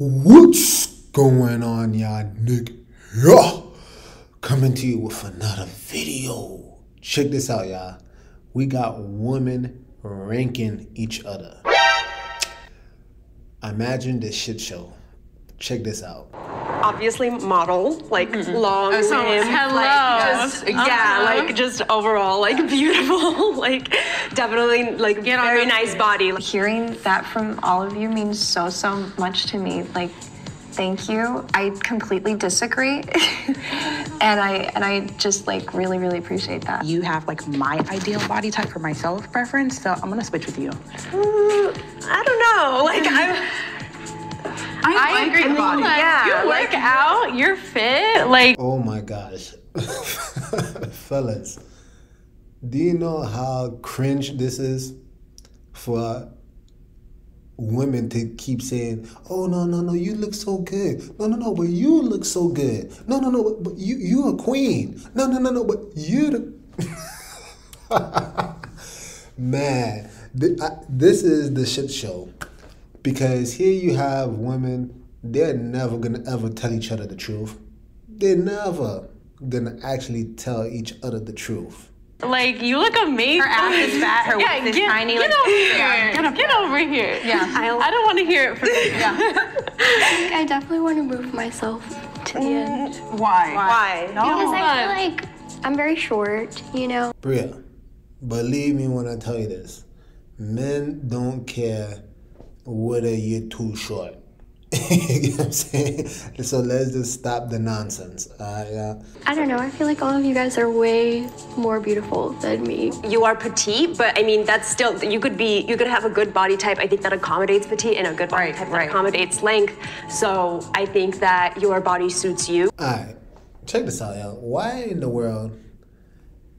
What's going on, y'all? Nick here, coming to you with another video. Check this out, y'all. We got women ranking each other. Imagine this shit show. Check this out. Obviously model, like long limbs, like just overall like beautiful, like definitely like very nice body. Hearing that from all of you means so much to me. Like, thank you. I completely disagree, and I just like really appreciate that. You have like my ideal body type for myself preference, so I'm gonna switch with you. I don't know, like I agree. Yeah, you work out, you're fit, like. Oh my gosh. Fellas, do you know how cringe this is for women to keep saying, oh, no, you look so good. No, but you look so good. No, but you a queen. No, but you the... Man, this is the shit show. Because here you have women, they're never gonna ever tell each other the truth. They're never gonna actually tell each other the truth. Like, you look amazing. Her ass is fat, her waist is tiny. Get over here. Get over here. Yeah. I don't want to hear it from you. Yeah. I definitely want to move myself to the end. Why? No. Because I feel like I'm very short, you know? Bria, believe me when I tell you this. Men don't care whether you're too short. You know what I'm saying? So let's just stop the nonsense. I don't know, I feel like all of you guys are way more beautiful than me. You are petite, but I mean that's still you could have a good body type. I think that accommodates petite and a good body type that accommodates length. So I think that your body suits you. Alright, check this out, y'all. Why in the world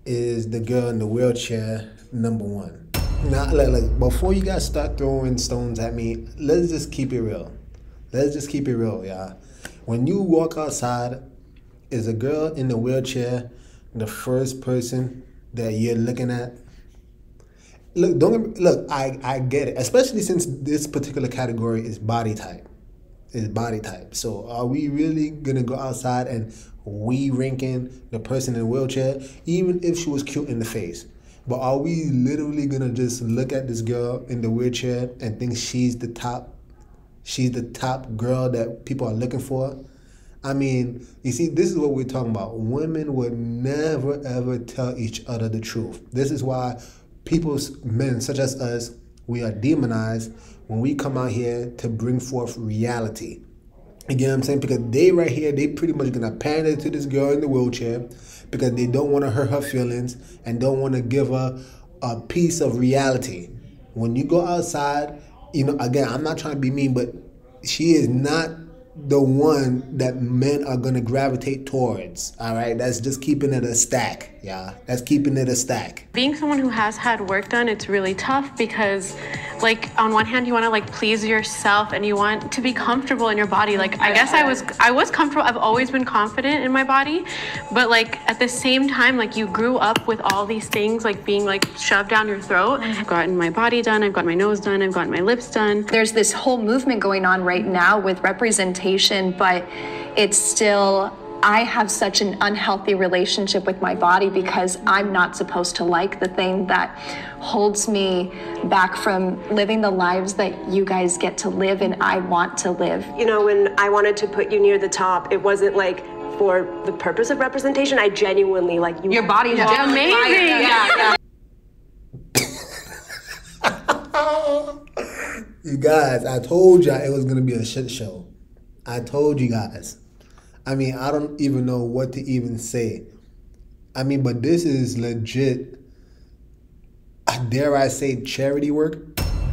is the girl in the wheelchair number one? Now, like, before you guys start throwing stones at me, let's just keep it real. Let's just keep it real, y'all. When you walk outside, is a girl in the wheelchair the first person that you're looking at? Look, I get it, especially since this particular category is body type. So are we really gonna go outside and ranking the person in the wheelchair, even if she was cute in the face? But are we literally gonna just look at this girl in the wheelchair and think she's the top girl that people are looking for? I mean, you see, this is what we're talking about. Women would never ever tell each other the truth. This is why men such as us, we are demonized when we come out here to bring forth reality. You get what I'm saying? Because they right here, they pretty much gonna pander to this girl in the wheelchair because they don't want to hurt her feelings and don't want to give her a piece of reality. When you go outside, you know, again, I'm not trying to be mean, but she is not the one that men are going to gravitate towards, all right? That's just keeping it a stack, yeah? That's keeping it a stack. Being someone who has had work done, it's really tough because, like, on one hand, you want to, like, please yourself and you want to be comfortable in your body. Like, I guess I was comfortable. I've always been confident in my body. But, like, at the same time, like, you grew up with all these things, like, being, like, shoved down your throat. I've gotten my body done. I've got my nose done. I've gotten my lips done. There's this whole movement going on right now with representation, but it's still, I have such an unhealthy relationship with my body because I'm not supposed to like the thing that holds me back from living the lives that you guys get to live and I want to live. You know, when I wanted to put you near the top, it wasn't like for the purpose of representation. I genuinely like you. Your body is amazing. Yeah. You guys, I told y'all it was going to be a shit show. I told you guys. I mean, I don't even know what to even say. I mean, but this is legit, dare I say, charity work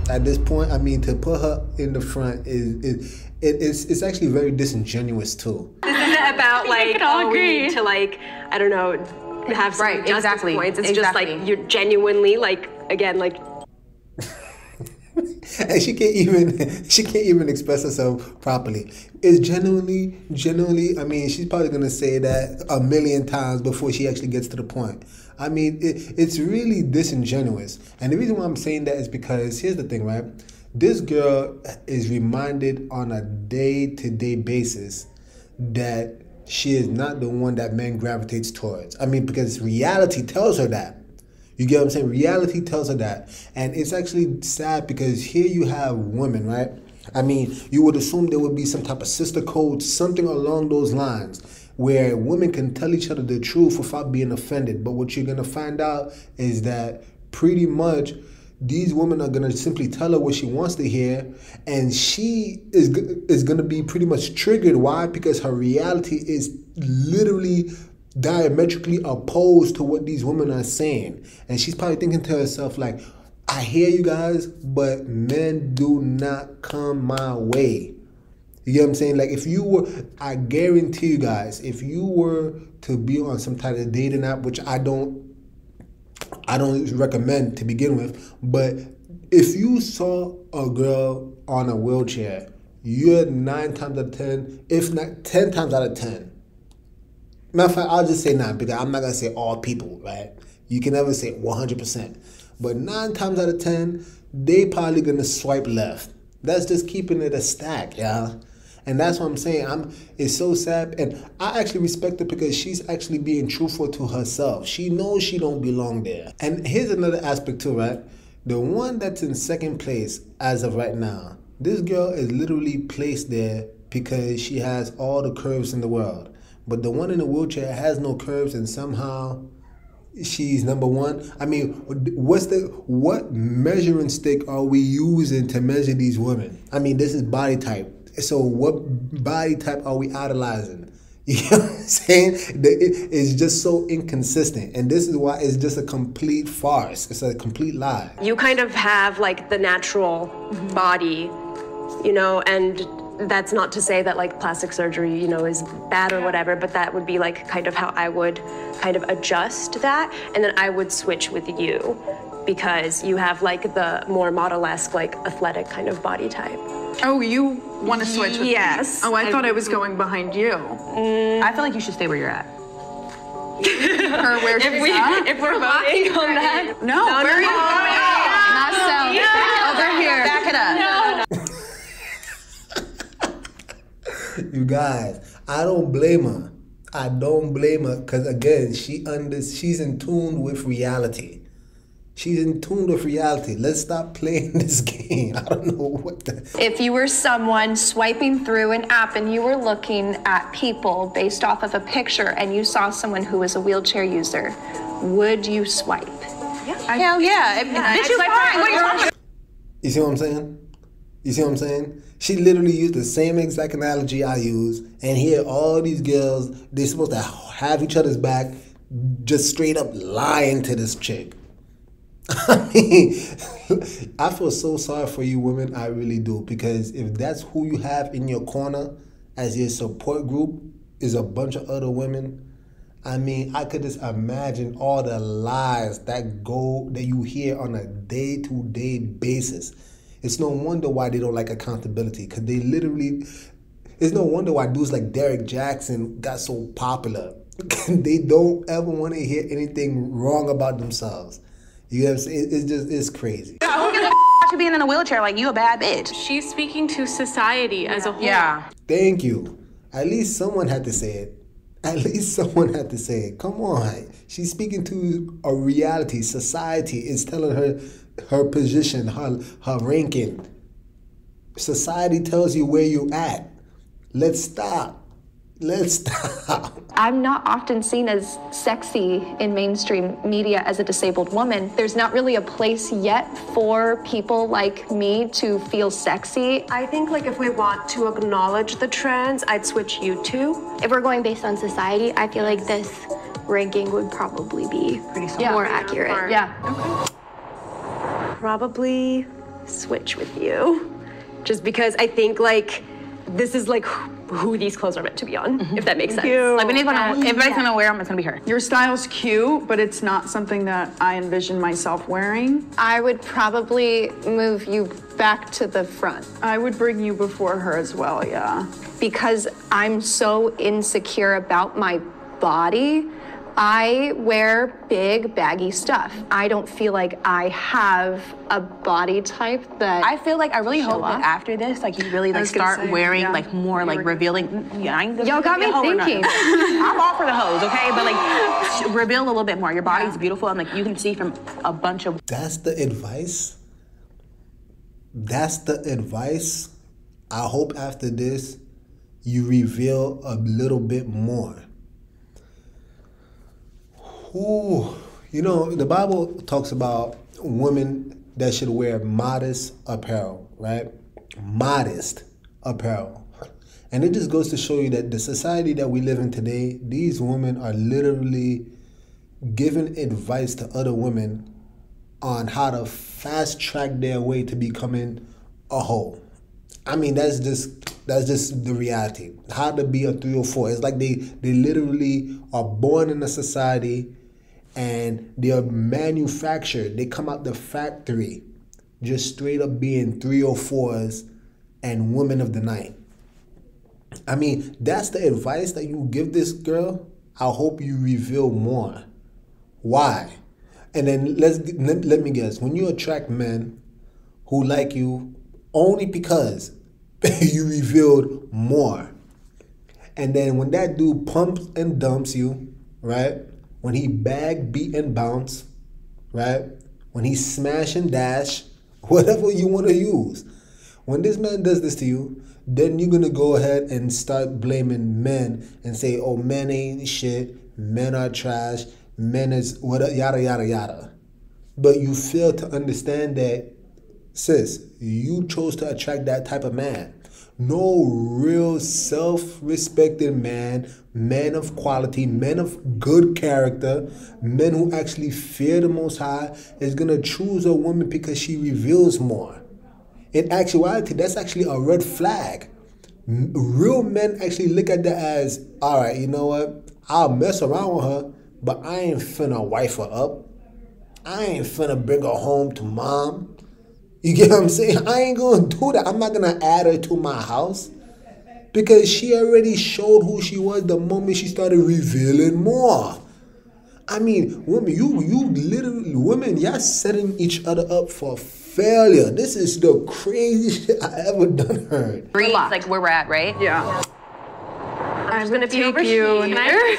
at this point. I mean, to put her in the front it's actually very disingenuous too. This isn't about like, oh, we need to like, I don't know, have some justice points. It's just like you're genuinely like, again, like. And she can't even express herself properly. It's genuinely, I mean, she's probably gonna say that a million times before she actually gets to the point. I mean, it's really disingenuous. And the reason why I'm saying that is because here's the thing, right? this girl is reminded on a day-to-day basis that she is not the one that men gravitates towards. I mean, because reality tells her that. You get what I'm saying? Reality tells her that. And it's actually sad because here you have women, right? I mean, you would assume there would be some type of sister code, something along those lines, where women can tell each other the truth without being offended. But what you're going to find out is that pretty much these women are going to simply tell her what she wants to hear, and she is going to be pretty much triggered. Why? Because her reality is literally diametrically opposed to what these women are saying. And she's probably thinking to herself like, I hear you guys, but men do not come my way. You get what I'm saying? Like, if you were, I guarantee you guys, if you were to be on some type of dating app, which I don't recommend to begin with, but if you saw a girl on a wheelchair, you're 9 times out of 10, if not 10 times out of 10. Matter of fact, I'll just say 9 because I'm not going to say all people, right? You can never say 100%. But 9 times out of 10, they probably going to swipe left. That's just keeping it a stack, y'all. And that's what I'm saying. It's so sad. And I actually respect her because she's actually being truthful to herself. She knows she don't belong there. And here's another aspect too, right? The one that's in second place as of right now, this girl is literally placed there because she has all the curves in the world. But the one in the wheelchair has no curves, and somehow she's number one. I mean, what measuring stick are we using to measure these women? I mean, this is body type. So what body type are we idolizing? You know what I'm saying? It's just so inconsistent. And this is why it's just a complete farce. It's a complete lie. You kind of have like the natural body, you know, and that's not to say that like plastic surgery, you know, is bad or whatever, but that would be like kind of how I would kind of adjust that. And then I would switch with you because you have like the more model-esque, like athletic kind of body type. Oh, you want to switch with me? Yes. Oh, I thought I was going behind you. I feel like you should stay where you're at. Or where she's at? If we're voting on that. No, where are you? Not so. Back it up. You guys, I don't blame her. I don't blame her because, again, she's in tune with reality. She's in tune with reality. Let's stop playing this game. I don't know what the... If you were someone swiping through an app and you were looking at people based off of a picture and you saw someone who was a wheelchair user, would you swipe? Yeah. Hell yeah. Bitch, you fine. What are you talking about? You see what I'm saying? You see what I'm saying? She literally used the same exact analogy I use, and here all these girls, they're supposed to have each other's back, just straight up lying to this chick. I mean, I feel so sorry for you women, I really do, because if that's who you have in your corner as your support group is a bunch of other women, I mean, I could just imagine all the lies that you hear on a day-to-day basis. It's no wonder why they don't like accountability, because they literally, it's no wonder why dudes like Derek Jackson got so popular. They don't ever want to hear anything wrong about themselves. You know what I'm saying? It's crazy. Who gives a you being in a wheelchair like you a bad bitch? She's speaking to society as a whole. Yeah. Thank you. At least someone had to say it. At least someone had to say it. Come on. She's speaking to a reality. Society is telling her her position, her ranking. Society tells you where you're at. Let's stop. Let's stop. I'm not often seen as sexy in mainstream media as a disabled woman. There's not really a place yet for people like me to feel sexy. I think like if we want to acknowledge the trends, I'd switch you two. If we're going based on society, I feel like this ranking would probably be more accurate. Yeah. Okay. Probably switch with you. Just because I think like this is like who these clothes are meant to be on, if that makes sense. Like, if anybody's gonna wear them, it's gonna be her. Your style's cute, but it's not something that I envision myself wearing. I would probably move you back to the front. I would bring you before her as well, yeah. Because I'm so insecure about my body, I wear big, baggy stuff. I don't feel like I have a body type that I feel like I really hope that after this, like you really like start wearing like more like revealing. Yeah, y'all got me thinking. I'm all for the hose, okay? But like reveal a little bit more. Your body's beautiful, and like you can see from a bunch of. That's the advice. That's the advice. I hope after this, you reveal a little bit more. Ooh, you know, the Bible talks about women that should wear modest apparel, right? Modest apparel. And it just goes to show you that the society that we live in today, these women are literally giving advice to other women on how to fast track their way to becoming a hoe. I mean, that's just the reality. How to be a 304. It's like they literally are born in a society and they are manufactured. They come out the factory just straight up being 304s and women of the night. I mean, that's the advice that you give this girl. I hope you reveal more. Why? And then let me guess. When you attract men who like you only because you revealed more. And then when that dude pumps and dumps you, right? When he bag, beat, and bounce, right? When he smash and dash, whatever you want to use. When this man does this to you, then you're going to go ahead and start blaming men and say, oh, men ain't shit, men are trash, men is whatever, yada, yada, yada. But you fail to understand that, sis, you chose to attract that type of man. No real self-respecting man of quality, men of good character, men who actually fear the Most High is going to choose a woman because she reveals more. In actuality, that's actually a red flag. Real men actually look at that as, all right, you know what? I'll mess around with her, but I ain't finna wife her up. I ain't finna bring her home to mom. You get what I'm saying? I ain't gonna do that. I'm not gonna add her to my house because she already showed who she was the moment she started revealing more. I mean, women, you literally, women, y'all setting each other up for failure. This is the craziest shit I ever done heard. Like where we're at, right? Yeah. I'm gonna take you. I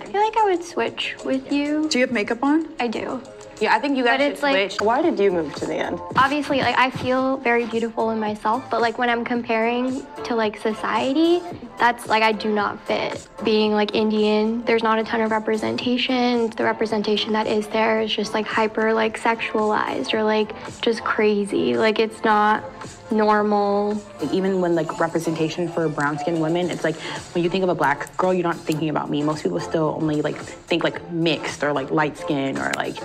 feel like I would switch with you. Do you have makeup on? I do. Yeah, I think you guys But should it's like, switch. Why did you move to the end? obviously, like, I feel very beautiful in myself, but like when I'm comparing to like society, that's like, I do not fit. Being like Indian, there's not a ton of representation. The representation that is there is just like hyper like sexualized or like just crazy. Like it's not normal. Even when like representation for brown-skinned women, it's like when you think of a black girl, you're not thinking about me. Most people still only like think like mixed or like light skin or like,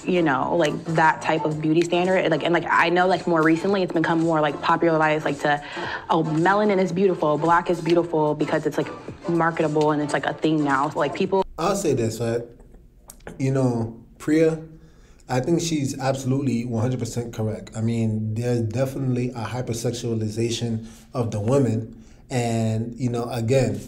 you know, like that type of beauty standard. Like, and like I know like more recently it's become more like popularized like to, oh, melanin is beautiful, black is beautiful because it's like marketable and it's like a thing now. So, like people. I'll say this, right? You know, Priya, I think she's absolutely 100% correct. I mean, there's definitely a hypersexualization of the women. And, you know, again,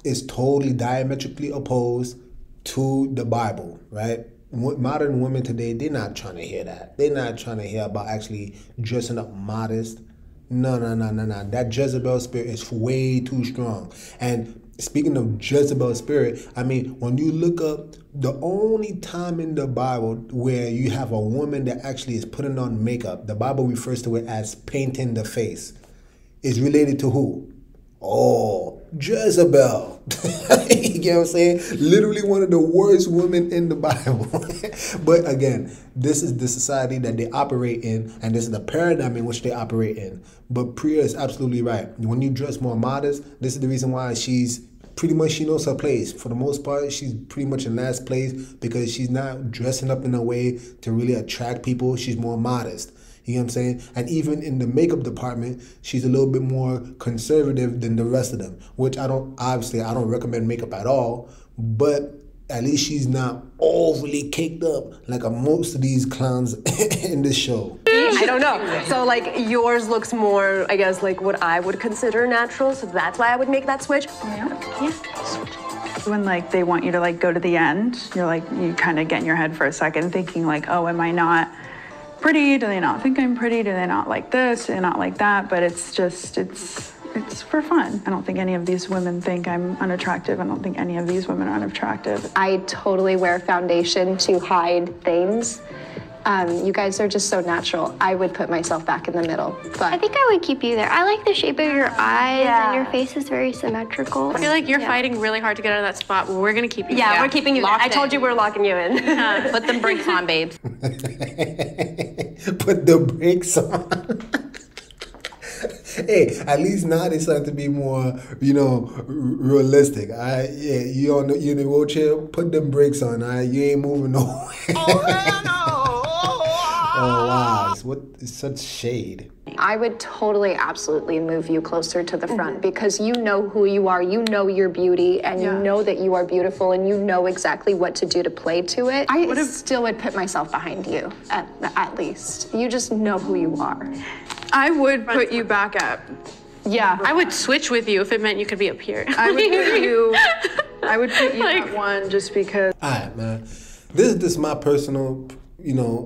it's totally diametrically opposed to the Bible, right? Modern women today, they're not trying to hear that. They're not trying to hear about actually dressing up modest. No. That Jezebel spirit is way too strong. And speaking of Jezebel spirit, I mean, when you look up the only time in the Bible where you have a woman that actually is putting on makeup, the Bible refers to it as painting the face, is related to who? Oh, Jezebel. You get what I'm saying? Literally one of the worst women in the Bible. But again, this is the society that they operate in, and this is the paradigm in which they operate in. But Priya is absolutely right. When you dress more modest, this is the reason why she's pretty much, she knows her place. For the most part, she's pretty much in last place because she's not dressing up in a way to really attract people. She's more modest. You know what I'm saying? And even in the makeup department, she's a little bit more conservative than the rest of them, which I don't recommend makeup at all, but at least she's not overly caked up like most of these clowns in this show. I don't know. So like yours looks more, I guess, like what I would consider natural. So that's why I would make that switch. Yeah. When like they want you to like go to the end, you're like, you kind of get in your head for a second thinking like, oh, am I not pretty? Do they not think I'm pretty? Do they not like this? Do they not like that? But it's just, it's for fun. I don't think any of these women think I'm unattractive. I don't think any of these women are unattractive. I totally wear foundation to hide things. You guys are just so natural. I would put myself back in the middle, but I think I would keep you there. I like the shape of your eyes and your face is very symmetrical. I feel like you're fighting really hard to get out of that spot. But we're gonna keep you. Yeah, we're keeping you there. I told in. you we're locking you in. Put them brakes on, babes. Put the brakes on. Hey, at least now they start to be more, realistic. Yeah, you in the wheelchair, put them brakes on. You ain't moving nowhere. Oh wow, it's such shade. I would totally, absolutely move you closer to the front because you know who you are, you know your beauty, and you know that you are beautiful, and you know exactly what to do to play to it. I still would put myself behind you, at least. You just know who you are. I would put you back up. Yeah. I would switch with you if it meant you could be up here. I would put you at one just because. All right, man. This is my personal,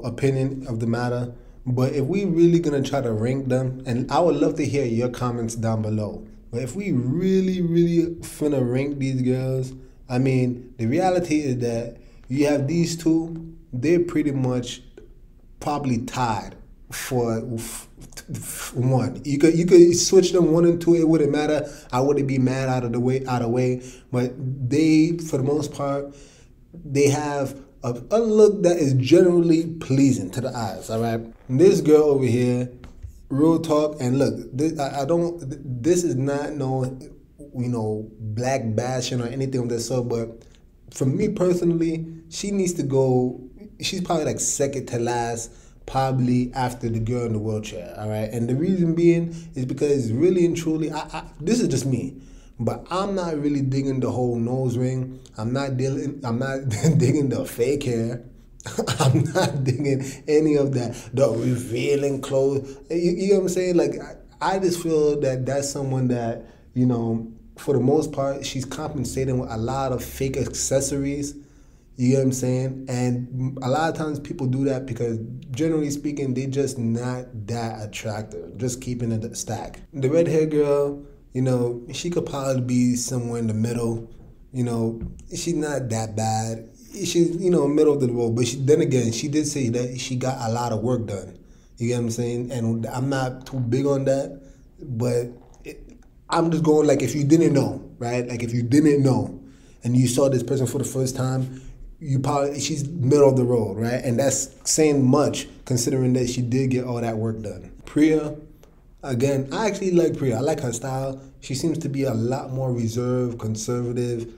opinion of the matter. But if we really gonna try to rank them, and I would love to hear your comments down below. But if we really, really finna rank these girls, I mean, the reality is that you have these two, they're pretty much probably tied for one. You could switch them 1 and 2. It wouldn't matter. I wouldn't be mad out of the way. But they, for the most part, they have a look that is generally pleasing to the eyes. All right. This girl over here, real talk, and look, this is not no, black bashing or anything of that sort. But for me personally, she needs to go. She's probably like second to last, probably after the girl in the wheelchair, all right? And the reason being is because really and truly, this is just me, but I'm not really digging the whole nose ring. I'm not digging the fake hair. I'm not digging any of that, the revealing clothes. You know what I'm saying? Like, I just feel that that's someone that, for the most part, she's compensating with a lot of fake accessories. You know what I'm saying? And a lot of times people do that because, generally speaking, they just not that attractive. Just keeping it a stack. The red hair girl, she could probably be somewhere in the middle. She's not that bad. She's, middle of the road. But then again, she did say that she got a lot of work done. You get what I'm saying? And I'm not too big on that. But I'm just going like, if you didn't know, right? Like if you didn't know and you saw this person for the first time, she's middle of the road, right? And that's saying much considering that she did get all that work done. Priya, again, I actually like Priya. I like her style. She seems to be a lot more reserved, conservative.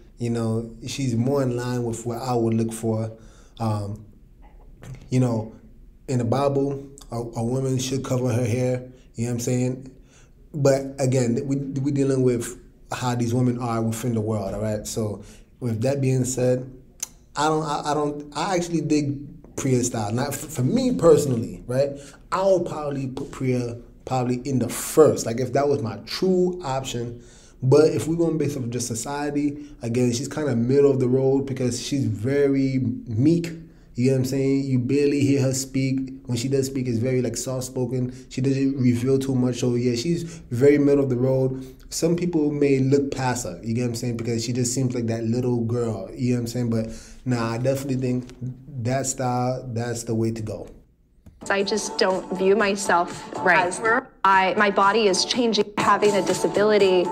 She's more in line with what I would look for. In the Bible, a woman should cover her hair. You know what I'm saying? But again, we're dealing with how these women are within the world, all right? So with that being said, I actually dig Priya's style. Not for me personally, right? I would probably put Priya in the first, like if that was my true option. But if we're going based off just society, again, she's kind of middle of the road because she's very meek. You know what I'm saying? You barely hear her speak. When she does speak, it's very like soft-spoken. She doesn't reveal too much. So yeah, she's very middle of the road. Some people may look past her, you get what I'm saying? Because she just seems like that little girl, you know what I'm saying? But nah, I definitely think that style, that's the way to go. I just don't view myself as my body is changing, having a disability.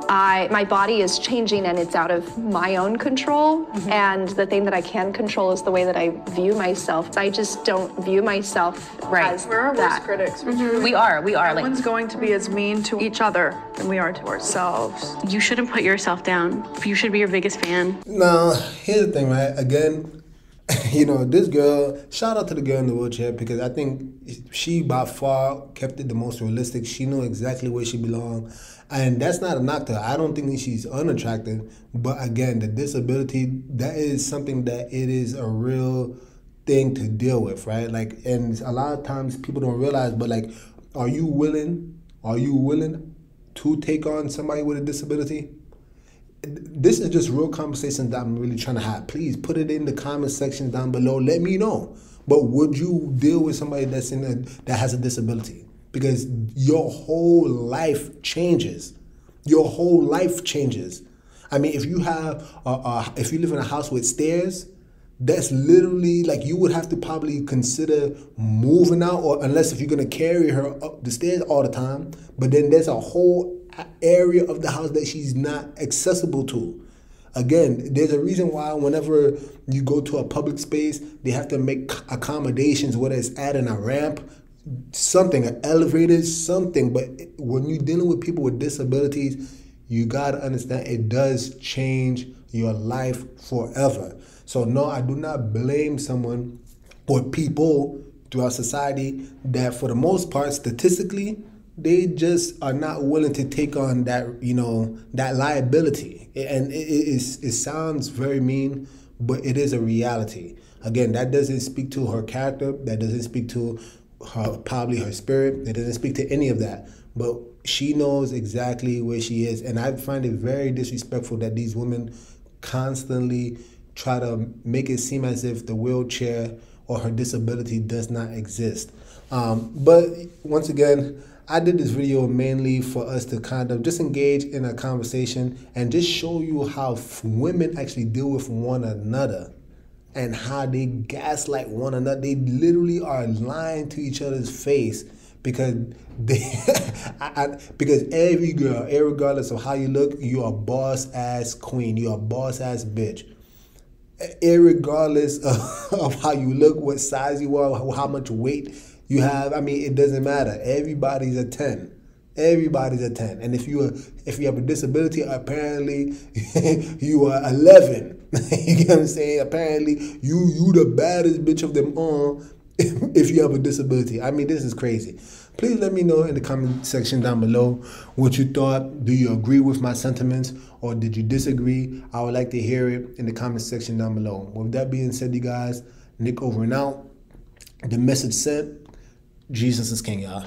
My body is changing and it's out of my own control. And the thing that I can control is the way that I view myself. I just don't view myself as We're our that. worst critics. We are. Everyone's going to be as mean to each other than we are to ourselves. You shouldn't put yourself down. You should be your biggest fan. Now, here's the thing, right? Again, this girl, shout out to the girl in the wheelchair because I think she by far kept it the most realistic. She knew exactly where she belonged. And that's not a knock to her. I don't think that she's unattractive. But again, the disability, that is something that it is a real thing to deal with, right? Like, and a lot of times people don't realize, but like, are you willing to take on somebody with a disability? this is just real conversation that I'm really trying to have. Please put it in the comment section down below. Let me know. But would you deal with somebody that has a disability? Because your whole life changes. Your whole life changes. I mean, if you have, if you live in a house with stairs, that's literally like you would have to probably consider moving out, or unless if you're gonna carry her up the stairs all the time. But then there's a whole area of the house that she's not accessible to. Again, there's a reason why whenever you go to a public space, they have to make accommodations, whether it's adding a ramp, something, an elevator, something. But when you're dealing with people with disabilities, you gotta understand it does change your life forever. So no, I do not blame someone or people throughout society that for the most part, statistically, they just are not willing to take on that, you know, that liability. And it sounds very mean, but it is a reality. Again, that doesn't speak to her character. That doesn't speak to her, probably her spirit. It doesn't speak to any of that. But she knows exactly where she is. And I find it very disrespectful that these women constantly try to make it seem as if the wheelchair or her disability does not exist. But once again, I did this video mainly for us to kind of just engage in a conversation and just show you how women actually deal with one another and how they gaslight one another. They literally are lying to each other's face because because every girl, regardless of how you look, you're a boss ass queen, you're a boss ass bitch. Irregardless of how you look, what size you are, how much weight you have, I mean, it doesn't matter. Everybody's a 10. Everybody's a 10. And if you have a disability, apparently you are 11. You get what I'm saying? Apparently you the baddest bitch of them all if you have a disability. I mean, this is crazy. Please let me know in the comment section down below what you thought. Do you agree with my sentiments or did you disagree? I would like to hear it in the comment section down below. With that being said, you guys, Nick over and out. The message sent. Jesus is king, y'all.